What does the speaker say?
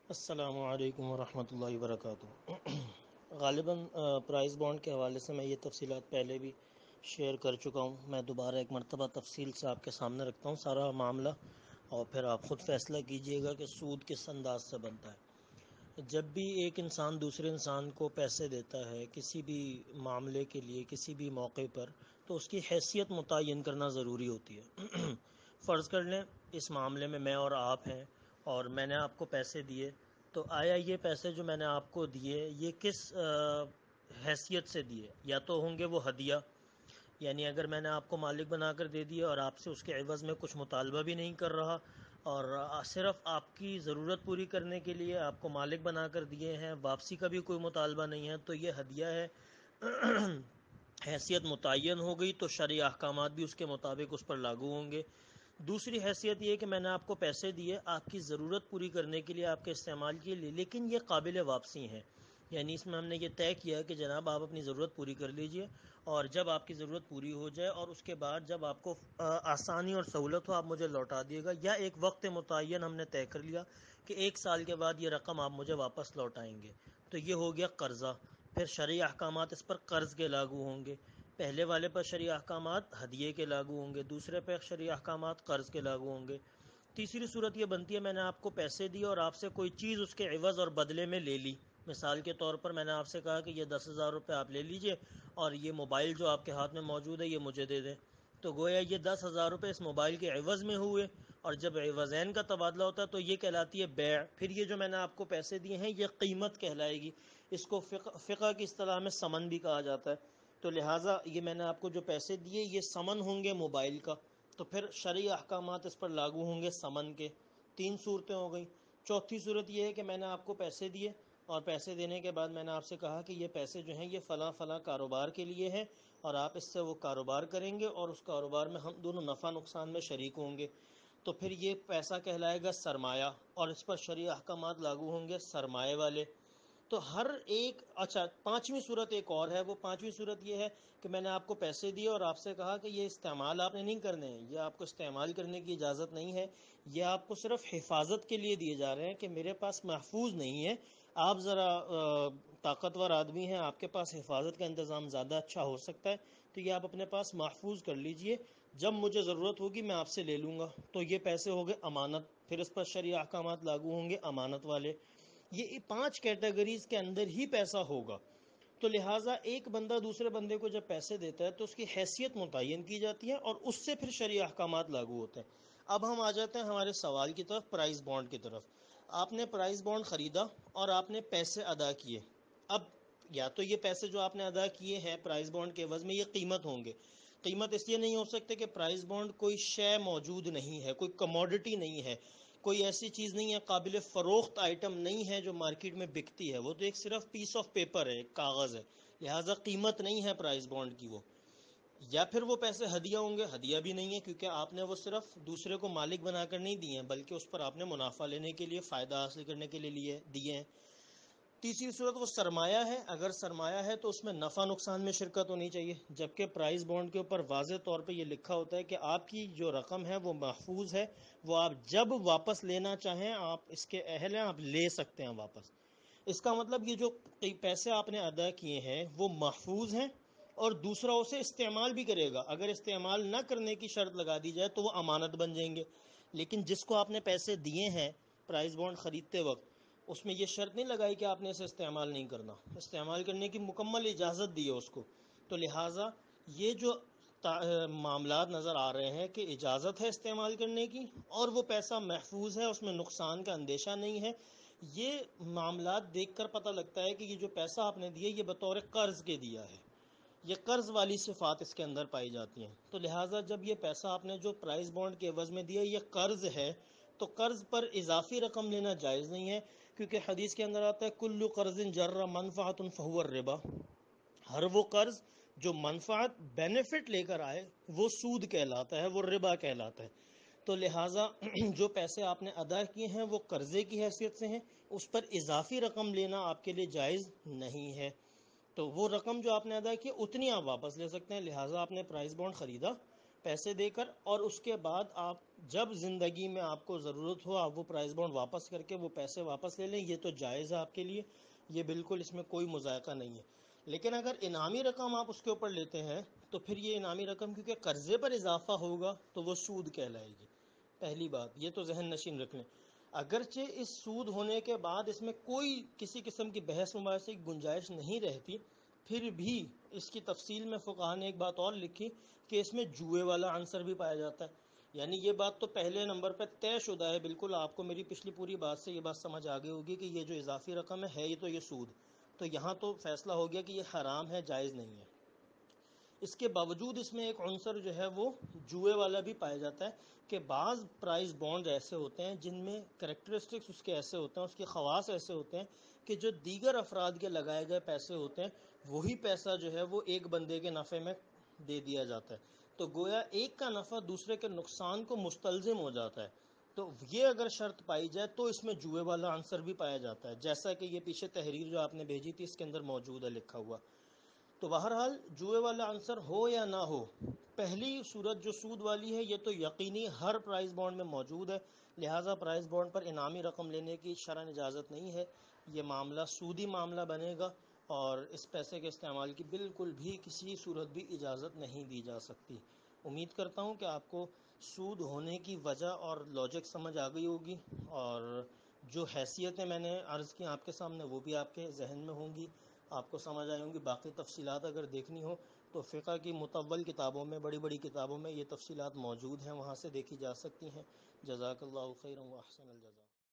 السلام علیکم ورحمۃ اللہ وبرکاتہ۔ غالباً پرائز بانڈ کے حوالے سے میں یہ تفصیلات پہلے بھی شیئر کر چکا ہوں۔ میں دوبارہ ایک مرتبہ تفصیل سے آپ کے سامنے رکھتا ہوں سارا معاملہ، اور پھر آپ خود فیصلہ کیجئے گا کہ سود کس انداز سے بنتا ہے۔ جب بھی ایک انسان دوسرے انسان کو پیسے دیتا ہے کسی بھی معاملے کے لیے، کسی بھی موقع پر، تو اس کی حیثیت متعین کرنا ضروری ہوتی ہے۔ فرض کر لیں اس معاملے میں اور آپ ہیں، اور میں نے آپ کو پیسے دیے، تو آیا یہ پیسے جو میں نے آپ کو دیے یہ کس حیثیت سے دیے؟ یا تو ہوں گے وہ ہدیہ، یعنی اگر میں نے آپ کو مالک بنا کر دے دیا اور آپ سے اس کے عوض میں کچھ مطالبہ بھی نہیں کر رہا، اور صرف آپ کی ضرورت پوری کرنے کے لیے آپ کو مالک بنا کر دیے ہیں، واپسی کا بھی کوئی مطالبہ نہیں ہے، تو یہ ہدیہ ہے۔ حیثیت متعین ہو گئی تو شرعی احکامات بھی اس کے مطابق اس پر لاگو ہوں گے۔ دوسری حیثیت یہ کہ میں نے آپ کو پیسے دیے آپ کی ضرورت پوری کرنے کے لیے، آپ کے استعمال کے لیے، لیکن یہ قابل واپسی ہیں، یعنی اس میں ہم نے یہ طے کیا کہ جناب آپ اپنی ضرورت پوری کر لیجئے، اور جب آپ کی ضرورت پوری ہو جائے اور اس کے بعد جب آپ کو آسانی اور سہولت ہو آپ مجھے لوٹا دیے گا، یا ایک وقت متعین ہم نے طے کر لیا کہ 1 سال کے بعد یہ رقم آپ مجھے واپس لوٹائیں گے، تو یہ ہو گیا قرضہ۔ پھر شرعی احکامات اس پر قرض کے لاگو ہوں گے۔ پہلے والے پر شرعی احکامات ہدیے کے لاگو ہوں گے، دوسرے پر شرعی احکامات قرض کے لاگو ہوں گے۔ تیسری صورت یہ بنتی ہے میں نے آپ کو پیسے دیے اور آپ سے کوئی چیز اس کے عوض اور بدلے میں لے لی۔ مثال کے طور پر میں نے آپ سے کہا کہ یہ 10,000 روپے آپ لے لیجئے اور یہ موبائل جو آپ کے ہاتھ میں موجود ہے یہ مجھے دے دیں، تو گویا یہ 10,000 روپے اس موبائل کے عوض میں ہوئے، اور جب عوضین کا تبادلہ ہوتا ہے تو یہ کہلاتی ہے بیع۔ پھر یہ جو میں نے آپ کو پیسے دیے ہیں یہ قیمت کہلائے گی، اس کو فقہ کی اصطلاح میں ثمن بھی کہا جاتا ہے۔ تو لہٰذا یہ میں نے آپ کو جو پیسے دیے یہ ثمن ہوں گے موبائل کا، تو پھر شرعی احکامات اس پر لاگو ہوں گے ثمن کے۔ 3 صورتیں ہو گئیں۔ چوتھی صورت یہ ہے کہ میں نے آپ کو پیسے دیے، اور پیسے دینے کے بعد میں نے آپ سے کہا کہ یہ پیسے جو ہیں یہ فلاں فلاں کاروبار کے لیے ہیں، اور آپ اس سے وہ کاروبار کریں گے اور اس کاروبار میں ہم دونوں نفع نقصان میں شریک ہوں گے، تو پھر یہ پیسہ کہلائے گا سرمایہ، اور اس پر شرعی احکامات لاگو ہوں گے سرمایہ والے۔ تو ہر ایک، اچھا پانچویں صورت ایک اور ہے، وہ پانچویں صورت یہ ہے کہ میں نے آپ کو پیسے دیے اور آپ سے کہا کہ یہ استعمال آپ نے نہیں کرنے ہیں، یہ آپ کو استعمال کرنے کی اجازت نہیں ہے، یہ آپ کو صرف حفاظت کے لیے دیے جا رہے ہیں کہ میرے پاس محفوظ نہیں ہے، آپ ذرا طاقتور آدمی ہیں، آپ کے پاس حفاظت کا انتظام زیادہ اچھا ہو سکتا ہے، تو یہ آپ اپنے پاس محفوظ کر لیجئے، جب مجھے ضرورت ہوگی میں آپ سے لے لوں گا۔ تو یہ پیسے ہو گئے امانت، پھر اس پر شرعی احکامات لاگو ہوں گے امانت والے۔ یہ 5 کیٹیگریز کے اندر ہی پیسہ ہوگا۔ تو لہٰذا ایک بندہ دوسرے بندے کو جب پیسے دیتا ہے تو اس کی حیثیت متعین کی جاتی ہے اور اس سے پھر شرعی احکامات لاگو ہوتے ہیں۔ اب ہم آ جاتے ہیں ہمارے سوال کی طرف، پرائز بانڈ کی طرف۔ آپ نے پرائز بانڈ خریدا اور آپ نے پیسے ادا کیے۔ اب یا تو یہ پیسے جو آپ نے ادا کیے ہیں پرائز بانڈ کے عوض میں یہ قیمت ہوں گے۔ قیمت اس لیے نہیں ہو سکتے کہ پرائز بانڈ کوئی شے موجود نہیں ہے، کوئی کموڈٹی نہیں ہے، کوئی ایسی چیز نہیں ہے، قابل فروخت آئٹم نہیں ہے جو مارکیٹ میں بکتی ہے، وہ تو ایک صرف پیس آف پیپر ہے، ایک کاغذ ہے، لہٰذا قیمت نہیں ہے پرائز بانڈ کی وہ۔ یا پھر وہ پیسے ہدیہ ہوں گے، ہدیہ بھی نہیں ہے کیونکہ آپ نے وہ صرف دوسرے کو مالک بنا کر نہیں دیے ہیں بلکہ اس پر آپ نے منافع لینے کے لیے، فائدہ حاصل کرنے کے لیے دیے ہیں۔ تیسری صورت وہ سرمایہ ہے، اگر سرمایہ ہے تو اس میں نفع نقصان میں شرکت ہونی چاہیے، جبکہ پرائز بانڈ کے اوپر واضح طور پہ یہ لکھا ہوتا ہے کہ آپ کی جو رقم ہے وہ محفوظ ہے، وہ آپ جب واپس لینا چاہیں آپ اس کے اہل ہیں، آپ لے سکتے ہیں واپس۔ اس کا مطلب یہ جو پیسے آپ نے ادا کیے ہیں وہ محفوظ ہیں، اور دوسرا اسے استعمال بھی کرے گا، اگر استعمال نہ کرنے کی شرط لگا دی جائے تو وہ امانت بن جائیں گے۔ لیکن جس کو آپ نے پیسے دیے ہیں پرائز بانڈ خریدتے وقت، اس میں یہ شرط نہیں لگائی کہ آپ نے اسے استعمال نہیں کرنا، استعمال کرنے کی مکمل اجازت دی ہے اس کو۔ تو لہٰذا یہ جو معاملات نظر آ رہے ہیں کہ اجازت ہے استعمال کرنے کی اور وہ پیسہ محفوظ ہے، اس میں نقصان کا اندیشہ نہیں ہے، یہ معاملات دیکھ کر پتہ لگتا ہے کہ یہ جو پیسہ آپ نے دیا یہ بطور قرض کے دیا ہے، یہ قرض والی صفات اس کے اندر پائی جاتی ہیں۔ تو لہٰذا جب یہ پیسہ آپ نے جو پرائز بانڈ کے عوض میں دیا یہ قرض ہے، تو قرض پر اضافی رقم لینا جائز نہیں ہے، کیونکہ حدیث کے اندر آتا ہے کل قرض جر منفعت فہو الربا، ہر وہ قرض جو منفعت بینیفٹ لے کر آئے وہ سود کہلاتا ہے، وہ ربا کہلاتا ہے۔ تو لہٰذا جو پیسے آپ نے ادا کیے ہیں وہ قرضے کی حیثیت سے ہیں، اس پر اضافی رقم لینا آپ کے لیے جائز نہیں ہے۔ تو وہ رقم جو آپ نے ادا کی اتنی آپ واپس لے سکتے ہیں، لہٰذا آپ نے پرائز بانڈ خریدا، پیسے دے کر، اور اس کے بعد آپ جب زندگی میں آپ کو ضرورت ہو آپ وہ پرائز بانڈ واپس کر کے وہ پیسے واپس لے لیں، یہ تو جائز ہے آپ کے لیے، یہ بالکل اس میں کوئی مذائقہ نہیں ہے۔ لیکن اگر انعامی رقم آپ اس کے اوپر لیتے ہیں تو پھر یہ انعامی رقم کیونکہ قرضے پر اضافہ ہوگا تو وہ سود کہلائے گی۔ پہلی بات یہ تو ذہن نشین رکھ لیں۔ اگرچہ اس سود ہونے کے بعد اس میں کوئی کسی قسم کی بحث مباحثے کی گنجائش نہیں رہتی، پھر بھی اس کی تفصیل میں فقہا نے ایک بات اور لکھی کہ اس میں جوئے والا عنصر بھی پایا جاتا ہے۔ یعنی یہ بات تو پہلے نمبر پہ طے شدہ ہے، بالکل آپ کو میری پچھلی پوری بات سے یہ بات سمجھ آ گئی ہوگی کہ یہ جو اضافی رقم ہے یہ تو یہ سود، تو یہاں تو فیصلہ ہو گیا کہ یہ حرام ہے، جائز نہیں ہے۔ اس کے باوجود اس میں ایک عنصر جو ہے وہ جوئے والا بھی پایا جاتا ہے کہ بعض پرائز بانڈ ایسے ہوتے ہیں جن میں کریکٹرسٹکس اس کے ایسے ہوتے ہیں، اس کے خواص ایسے ہوتے ہیں کہ جو دیگر افراد کے لگائے گئے پیسے ہوتے ہیں وہی پیسہ جو ہے وہ ایک بندے کے نفع میں دے دیا جاتا ہے، تو گویا ایک کا نفع دوسرے کے نقصان کو مستلزم ہو جاتا ہے۔ تو یہ اگر شرط پائی جائے تو اس میں جوئے والا عنصر بھی پایا جاتا ہے، جیسا کہ یہ پیچھے تحریر جو آپ نے بھیجی تھی اس کے اندر موجود ہے لکھا ہوا۔ تو بہرحال جوئے والا عنصر ہو یا نہ ہو، پہلی صورت جو سود والی ہے یہ تو یقینی ہر پرائز بانڈ میں موجود ہے، لہٰذا پرائز بانڈ پر انعامی رقم لینے کی شرعاً اجازت نہیں ہے، یہ معاملہ سودی معاملہ بنے گا، اور اس پیسے کے استعمال کی بالکل بھی کسی صورت بھی اجازت نہیں دی جا سکتی۔ امید کرتا ہوں کہ آپ کو سود ہونے کی وجہ اور لاجک سمجھ آ گئی ہوگی، اور جو حیثیتیں میں نے عرض کی آپ کے سامنے وہ بھی آپ کے ذہن میں ہوں گی، آپ کو سمجھ آئی ہوں گی۔ باقی تفصیلات اگر دیکھنی ہو تو فقہ کی مطول کتابوں میں، بڑی بڑی کتابوں میں یہ تفصیلات موجود ہیں، وہاں سے دیکھی جا سکتی ہیں۔ جزاک اللہ خیرا و احسن الجزاء۔